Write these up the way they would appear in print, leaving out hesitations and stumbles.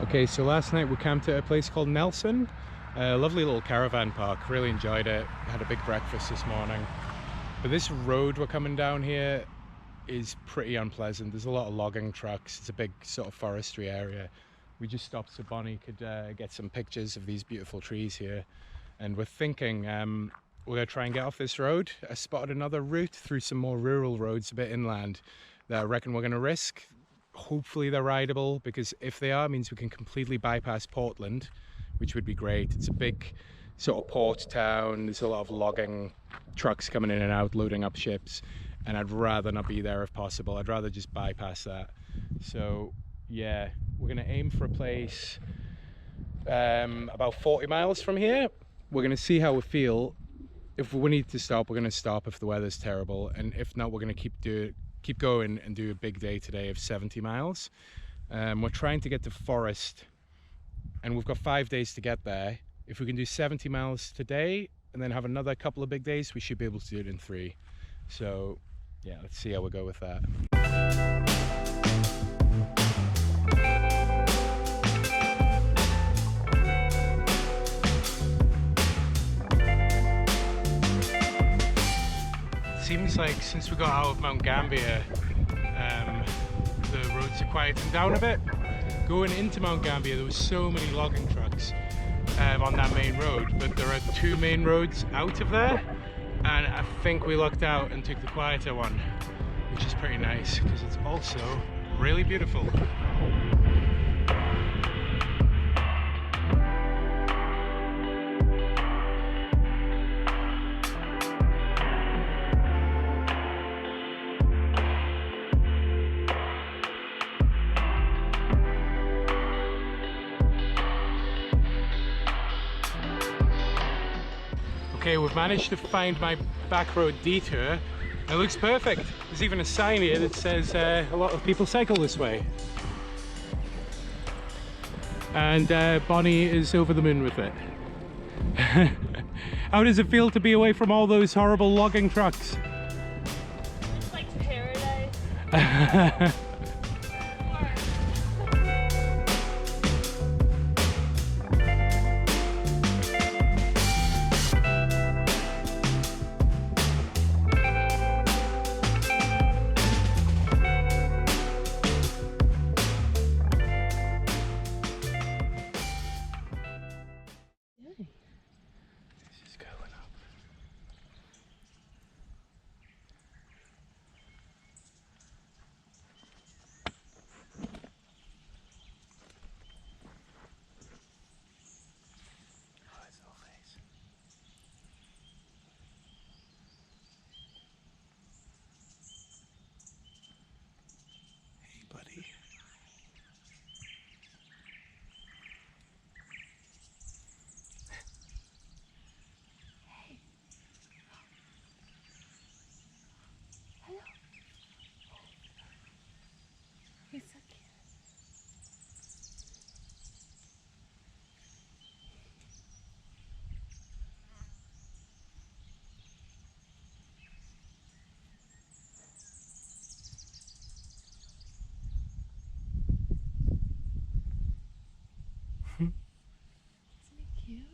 Okay, so last night we camped at a place called Nelson, a lovely little caravan park. Really enjoyed it. Had a big breakfast this morning. But this road we're coming down here is pretty unpleasant. There's a lot of logging trucks. It's a big sort of forestry area. We just stopped so Bonnie could get some pictures of these beautiful trees here. And we're thinking we're going to try and get off this road. I spotted another route through some more rural roads a bit inland that I reckon we're going to risk. Hopefully they're rideable, because if they are, it means we can completely bypass Portland, which would be great. It's a big sort of port town. There's a lot of logging trucks coming in and out, loading up ships, and I'd rather not be there if possible. I'd rather just bypass that. So yeah, we're going to aim for a place about 40 miles from here. We're going to see how we feel. If we need to stop, we're going to stop if the weather's terrible, and if not, we're going to keep going and do a big day today of 70 miles. We're trying to get to Forest, and we've got 5 days to get there. If we can do 70 miles today and then have another couple of big days, we should be able to do it in 3. So yeah, let's see how we go with that. Seems like since we got out of Mount Gambier, the roads are quieting down a bit. Going into Mount Gambier, there was so many logging trucks on that main road, but there are 2 main roads out of there, and I think we lucked out and took the quieter one, which is pretty nice because it's also really beautiful. Okay, we've managed to find my back road detour. It looks perfect. There's even a sign here that says a lot of people cycle this way. And Bonnie is over the moon with it. How does it feel to be away from all those horrible logging trucks? It's like paradise. He's so cute. Isn't he cute?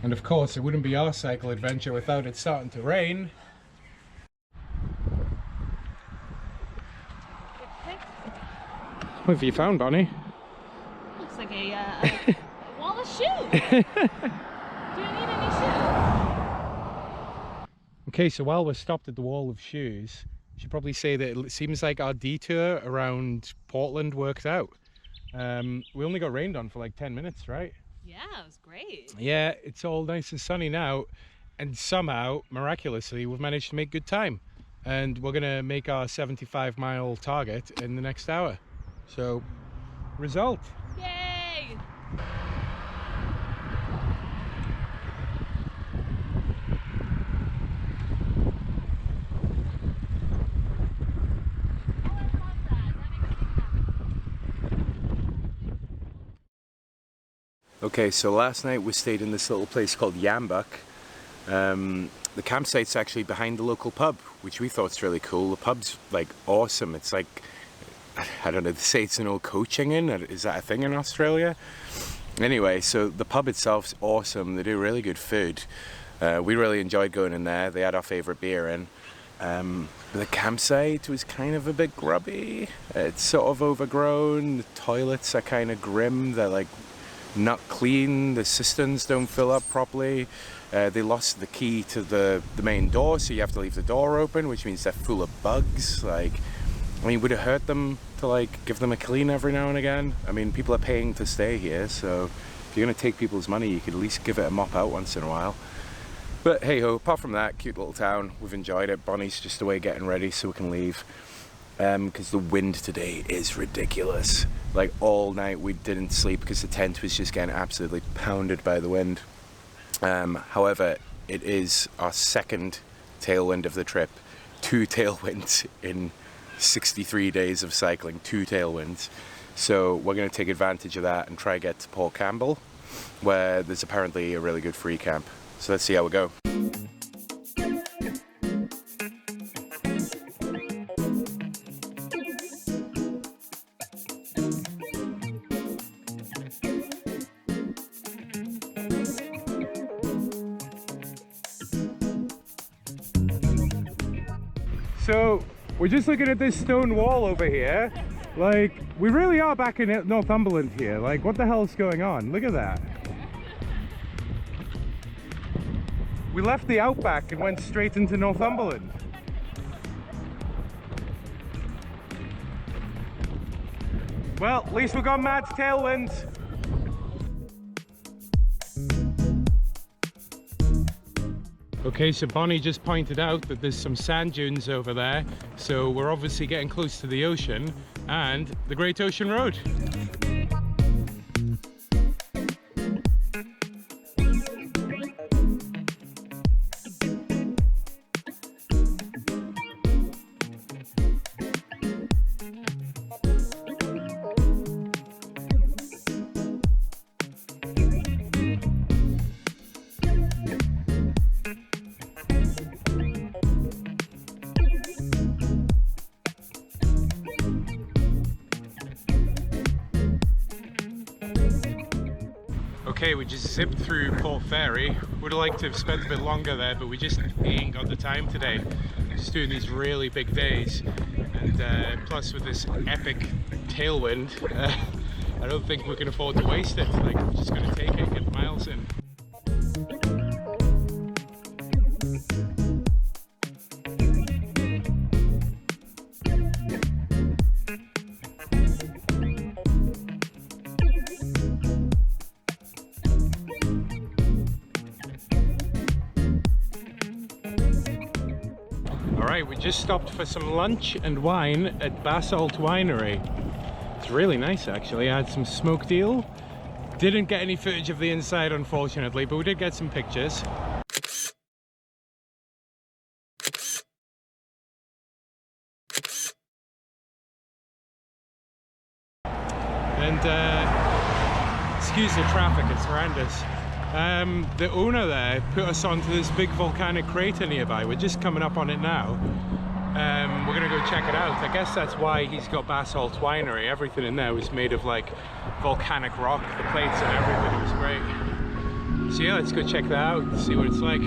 And of course, it wouldn't be our cycle adventure without it starting to rain. What have you found, Bonnie? Looks like a wall of shoes. Do you need any shoes? Okay, so while we're stopped at the wall of shoes, I should probably say that it seems like our detour around Portland worked out. We only got rained on for like 10 minutes, right? Yeah, it was great. Yeah, it's all nice and sunny now, and somehow, miraculously, we've managed to make good time. And we're gonna make our 75-mile target in the next hour. So, result. Yay! Okay, so last night we stayed in this little place called Yambuk. The campsite's actually behind the local pub, which we thought's really cool. The pub's like awesome. It's like I don't know, they say it's an old coaching inn. Is that a thing in Australia? Anyway, so the pub itself's awesome. They do really good food. We really enjoyed going in there. They had our favourite beer in. The campsite was kind of a bit grubby. It's sort of overgrown. The toilets are kind of grim. They're like not clean. The cisterns don't fill up properly. They lost the key to the main door, so you have to leave the door open, which means they're full of bugs. Like, I mean, would it hurt them to like give them a clean every now and again? I mean, people are paying to stay here, so if you're gonna take people's money, you could at least give it a mop out once in a while. But hey ho, apart from that, cute little town. We've enjoyed it. Bonnie's just away getting ready so we can leave. Because the wind today is ridiculous. Like all night we didn't sleep because the tent was just getting absolutely pounded by the wind. However, it is our second tailwind of the trip. 2 tailwinds in 63 days of cycling, 2 tailwinds. So we're going to take advantage of that and try to get to Port Campbell, where there's apparently a really good free camp. So let's see how we go. So we're just looking at this stone wall over here. Like, we really are back in Northumberland here. Like, what the hell is going on? Look at that. We left the outback and went straight into Northumberland. Well, at least we got Matt's tailwinds. Okay, so Bonnie just pointed out that there's some sand dunes over there, so we're obviously getting close to the ocean and the Great Ocean Road. Okay, we just zipped through Port Fairy. Would have liked to have spent a bit longer there, but we just ain't got the time today. Just doing these really big days, and plus with this epic tailwind, I don't think we can afford to waste it. Like, we're just going to take it, get miles in. Alright, we just stopped for some lunch and wine at Basalt Winery. It's really nice actually. I had some smoked eel. Didn't get any footage of the inside unfortunately, but we did get some pictures. And excuse the traffic, it's horrendous. The owner there put us onto this big volcanic crater nearby. We're just coming up on it now. We're gonna go check it out. I guess that's why he's got Basalt Winery. Everything in there was made of like volcanic rock, the plates and everything. It was great. So yeah, let's go check that out and see what it's like.